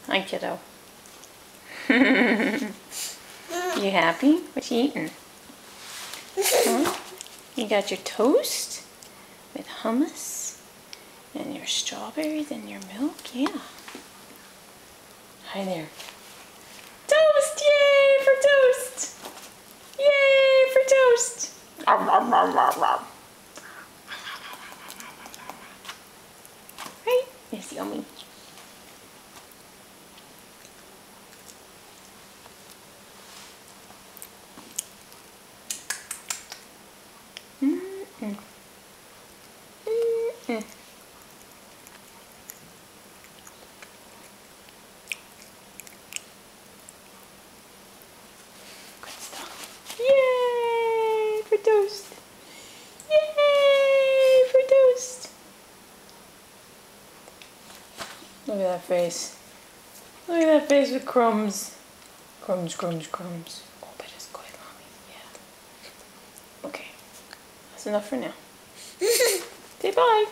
Hi, kiddo. You happy? What you eating? Huh? You got your toast with hummus and your strawberries and your milk? Yeah. Hi there. Toast! Yay for toast! Yay for toast! Right? It's yummy. Mm-mm. Mm-mm. Good stuff. Yay for toast! Yay for toast! Look at that face. Look at that face with crumbs. Crumbs, crumbs, crumbs. Oh, but it's good, mommy. Yeah. Okay. That's enough for now. Say bye.